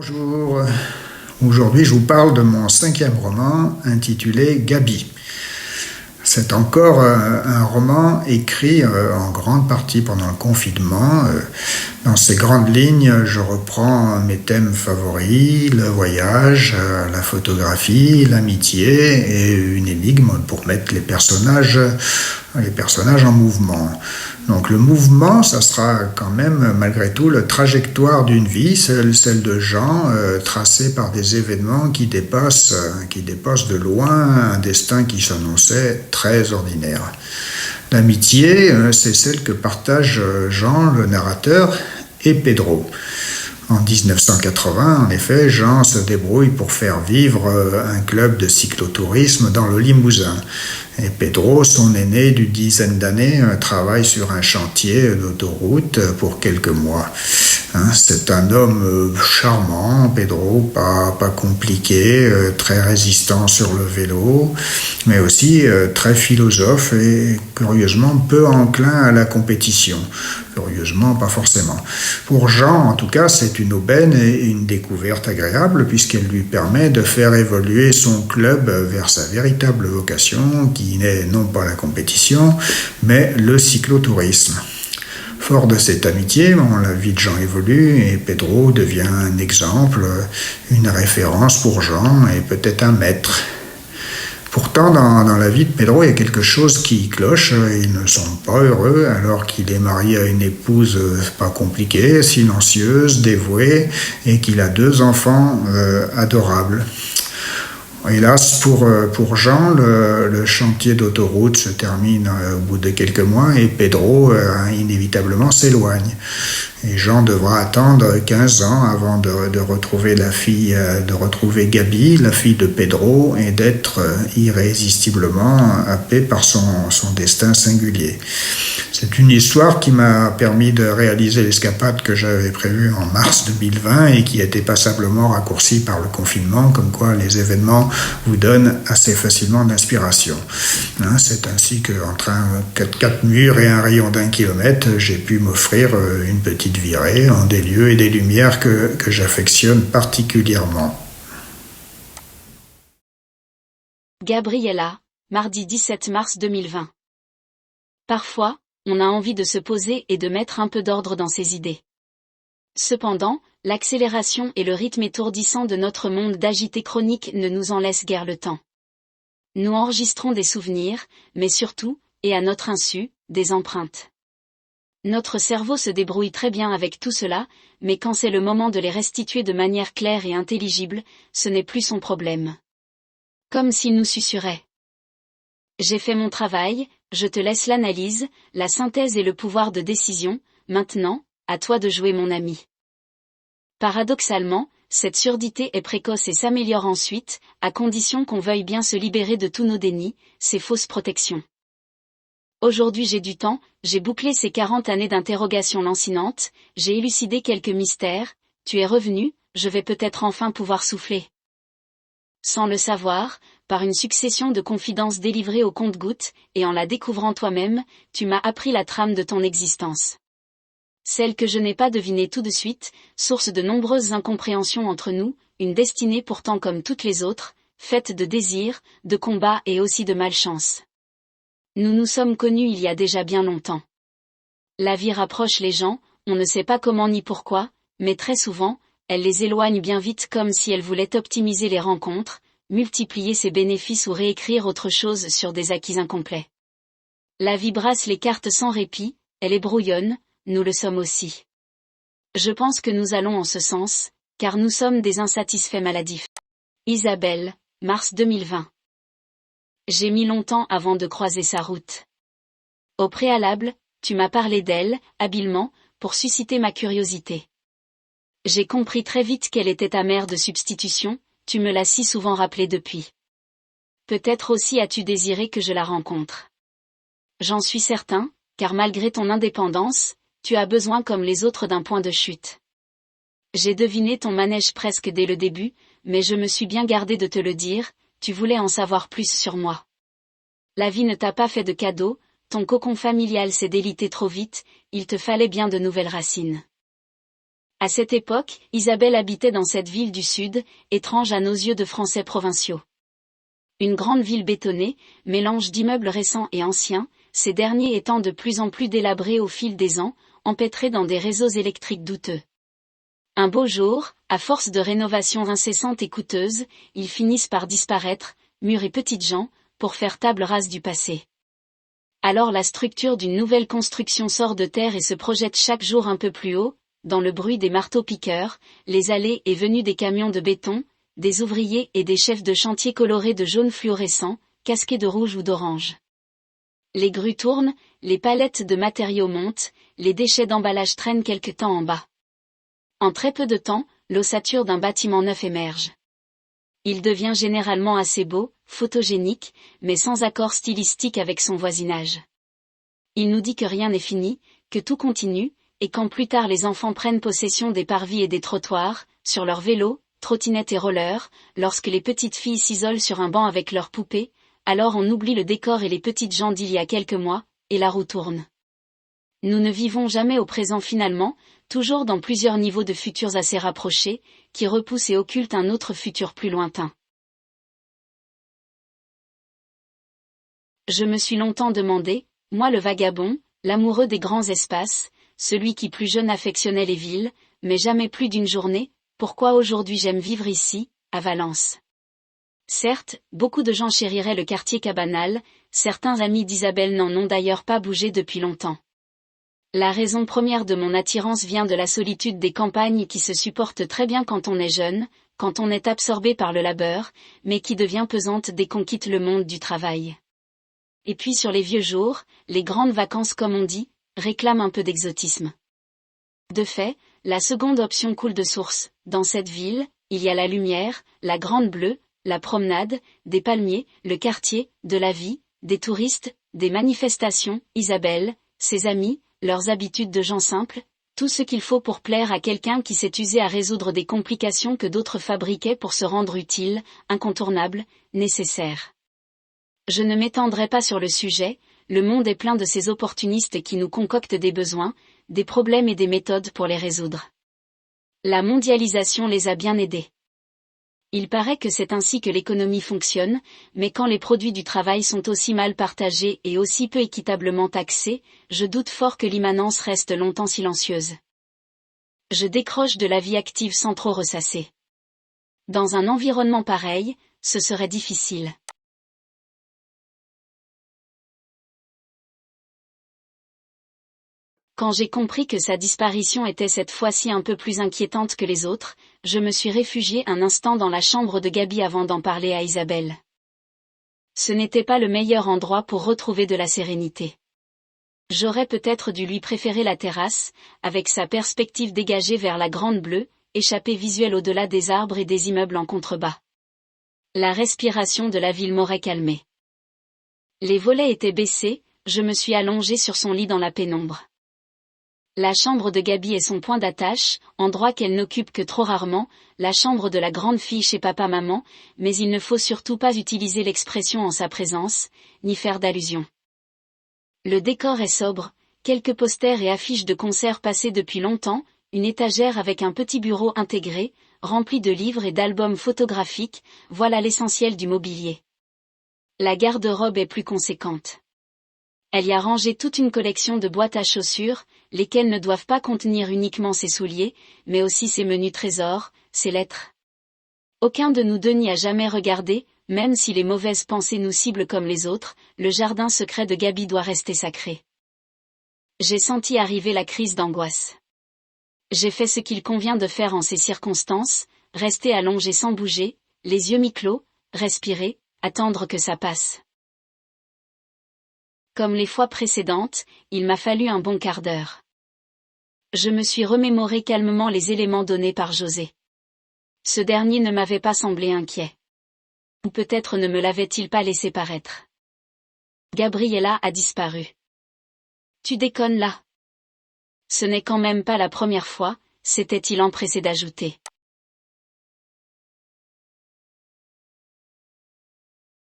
Bonjour, aujourd'hui je vous parle de mon 5e roman intitulé Gaby. C'est encore un roman écrit en grande partie pendant le confinement. Dans ces grandes lignes, je reprends mes thèmes favoris, le voyage, la photographie, l'amitié et une énigme pour mettre les personnages en mouvement. Donc le mouvement, ça sera quand même malgré tout la trajectoire d'une vie, celle de Jean, tracée par des événements qui dépassent de loin un destin qui s'annonçait très ordinaire. L'amitié, c'est celle que partagent Jean, le narrateur, et Pedro. En 1980, en effet, Jean se débrouille pour faire vivre un club de cyclotourisme dans le Limousin. Et Pedro, son aîné d'une dizaine d'années, travaille sur un chantier d'autoroute pour quelques mois. C'est un homme charmant, Pedro, pas compliqué, très résistant sur le vélo, mais aussi très philosophe et curieusement peu enclin à la compétition. Curieusement, pas forcément. Pour Jean, en tout cas, c'est une aubaine et une découverte agréable puisqu'elle lui permet de faire évoluer son club vers sa véritable vocation, qui n'est non pas la compétition, mais le cyclotourisme. Fort de cette amitié, la vie de Jean évolue et Pedro devient un exemple, une référence pour Jean et peut-être un maître. Pourtant, dans la vie de Pedro, il y a quelque chose qui cloche. Il ne semble pas heureux alors qu'il est marié à une épouse pas compliquée, silencieuse, dévouée et qu'il a 2 enfants adorables. Hélas, pour Jean, le chantier d'autoroute se termine au bout de quelques mois et Pedro inévitablement s'éloigne. Et Jean devra attendre 15 ans avant de retrouver de retrouver Gaby, la fille de Pedro, et d'être irrésistiblement happé par son destin singulier. C'est une histoire qui m'a permis de réaliser l'escapade que j'avais prévue en mars 2020 et qui a été passablement raccourcie par le confinement, comme quoi les événements vous donnent assez facilement d'inspiration. C'est ainsi qu'entre 4 murs et un rayon d'1 kilomètre, j'ai pu m'offrir une petite virée en des lieux et des lumières que j'affectionne particulièrement. Gabriella, mardi 17 mars 2020. Parfois, on a envie de se poser et de mettre un peu d'ordre dans ses idées. Cependant, l'accélération et le rythme étourdissant de notre monde d'agité chronique ne nous en laissent guère le temps. Nous enregistrons des souvenirs, mais surtout, et à notre insu, des empreintes. Notre cerveau se débrouille très bien avec tout cela, mais quand c'est le moment de les restituer de manière claire et intelligible, ce n'est plus son problème. Comme s'il nous susurrait. J'ai fait mon travail, je te laisse l'analyse, la synthèse et le pouvoir de décision, maintenant, à toi de jouer mon ami. Paradoxalement, cette surdité est précoce et s'améliore ensuite, à condition qu'on veuille bien se libérer de tous nos dénis, ces fausses protections. Aujourd'hui j'ai du temps, j'ai bouclé ces 40 années d'interrogation lancinante, j'ai élucidé quelques mystères, tu es revenu, je vais peut-être enfin pouvoir souffler. Sans le savoir, par une succession de confidences délivrées au compte-gouttes, et en la découvrant toi-même, tu m'as appris la trame de ton existence. Celle que je n'ai pas devinée tout de suite, source de nombreuses incompréhensions entre nous, une destinée pourtant comme toutes les autres, faite de désirs, de combats et aussi de malchance. Nous nous sommes connus il y a déjà bien longtemps. La vie rapproche les gens, on ne sait pas comment ni pourquoi, mais très souvent, elle les éloigne bien vite comme si elle voulait optimiser les rencontres, multiplier ses bénéfices ou réécrire autre chose sur des acquis incomplets. La vie brasse les cartes sans répit, elle est brouillonne, nous le sommes aussi. Je pense que nous allons en ce sens, car nous sommes des insatisfaits maladifs. Isabelle, mars 2020. J'ai mis longtemps avant de croiser sa route. Au préalable, tu m'as parlé d'elle, habilement, pour susciter ma curiosité. J'ai compris très vite qu'elle était ta mère de substitution, tu me l'as si souvent rappelé depuis. Peut-être aussi as-tu désiré que je la rencontre. J'en suis certain, car malgré ton indépendance, tu as besoin comme les autres d'un point de chute. J'ai deviné ton manège presque dès le début, mais je me suis bien gardé de te le dire, tu voulais en savoir plus sur moi. La vie ne t'a pas fait de cadeau, ton cocon familial s'est délité trop vite, il te fallait bien de nouvelles racines. À cette époque, Isabelle habitait dans cette ville du Sud, étrange à nos yeux de Français provinciaux. Une grande ville bétonnée, mélange d'immeubles récents et anciens, ces derniers étant de plus en plus délabrés au fil des ans, empêtrés dans des réseaux électriques douteux. Un beau jour, à force de rénovations incessantes et coûteuses, ils finissent par disparaître, murs et petites gens, pour faire table rase du passé. Alors la structure d'une nouvelle construction sort de terre et se projette chaque jour un peu plus haut, dans le bruit des marteaux-piqueurs, les allées et venues des camions de béton, des ouvriers et des chefs de chantier colorés de jaune fluorescent, casqués de rouge ou d'orange. Les grues tournent, les palettes de matériaux montent, les déchets d'emballage traînent quelque temps en bas. En très peu de temps, l'ossature d'un bâtiment neuf émerge. Il devient généralement assez beau, photogénique, mais sans accord stylistique avec son voisinage. Il nous dit que rien n'est fini, que tout continue, et quand plus tard les enfants prennent possession des parvis et des trottoirs, sur leurs vélos, trottinettes et rollers, lorsque les petites filles s'isolent sur un banc avec leurs poupées, alors on oublie le décor et les petites gens d'il y a quelques mois, et la roue tourne. Nous ne vivons jamais au présent finalement, toujours dans plusieurs niveaux de futurs assez rapprochés, qui repoussent et occultent un autre futur plus lointain. Je me suis longtemps demandé, moi le vagabond, l'amoureux des grands espaces, celui qui plus jeune affectionnait les villes, mais jamais plus d'une journée, pourquoi aujourd'hui j'aime vivre ici, à Valence. Certes, beaucoup de gens chériraient le quartier Cabanal, certains amis d'Isabelle n'en ont d'ailleurs pas bougé depuis longtemps. La raison première de mon attirance vient de la solitude des campagnes qui se supporte très bien quand on est jeune, quand on est absorbé par le labeur, mais qui devient pesante dès qu'on quitte le monde du travail. Et puis sur les vieux jours, les grandes vacances comme on dit, réclament un peu d'exotisme. De fait, la seconde option coule de source. Dans cette ville, il y a la lumière, la grande bleue, la promenade, des palmiers, le quartier, de la vie, des touristes, des manifestations, Isabelle, ses amis, leurs habitudes de gens simples, tout ce qu'il faut pour plaire à quelqu'un qui s'est usé à résoudre des complications que d'autres fabriquaient pour se rendre utile, incontournable, nécessaire. Je ne m'étendrai pas sur le sujet, le monde est plein de ces opportunistes qui nous concoctent des besoins, des problèmes et des méthodes pour les résoudre. La mondialisation les a bien aidés. Il paraît que c'est ainsi que l'économie fonctionne, mais quand les produits du travail sont aussi mal partagés et aussi peu équitablement taxés, je doute fort que l'immanence reste longtemps silencieuse. Je décroche de la vie active sans trop ressasser. Dans un environnement pareil, ce serait difficile. Quand j'ai compris que sa disparition était cette fois-ci un peu plus inquiétante que les autres, je me suis réfugié un instant dans la chambre de Gaby avant d'en parler à Isabelle. Ce n'était pas le meilleur endroit pour retrouver de la sérénité. J'aurais peut-être dû lui préférer la terrasse, avec sa perspective dégagée vers la grande bleue, échappée visuelle au-delà des arbres et des immeubles en contrebas. La respiration de la ville m'aurait calmé. Les volets étaient baissés, je me suis allongé sur son lit dans la pénombre. La chambre de Gaby est son point d'attache, endroit qu'elle n'occupe que trop rarement, la chambre de la grande fille chez papa-maman, mais il ne faut surtout pas utiliser l'expression en sa présence, ni faire d'allusion. Le décor est sobre, quelques posters et affiches de concerts passés depuis longtemps, une étagère avec un petit bureau intégré, rempli de livres et d'albums photographiques, voilà l'essentiel du mobilier. La garde-robe est plus conséquente. Elle y a rangé toute une collection de boîtes à chaussures, lesquelles ne doivent pas contenir uniquement ses souliers, mais aussi ses menus trésors, ses lettres. Aucun de nous deux n'y a jamais regardé, même si les mauvaises pensées nous ciblent comme les autres, le jardin secret de Gaby doit rester sacré. J'ai senti arriver la crise d'angoisse. J'ai fait ce qu'il convient de faire en ces circonstances, rester allongé sans bouger, les yeux mi-clos, respirer, attendre que ça passe. Comme les fois précédentes, il m'a fallu un bon quart d'heure. Je me suis remémoré calmement les éléments donnés par José. Ce dernier ne m'avait pas semblé inquiet. Ou peut-être ne me l'avait-il pas laissé paraître. Gabriella a disparu. Tu déconnes là. Ce n'est quand même pas la première fois, s'était-il empressé d'ajouter.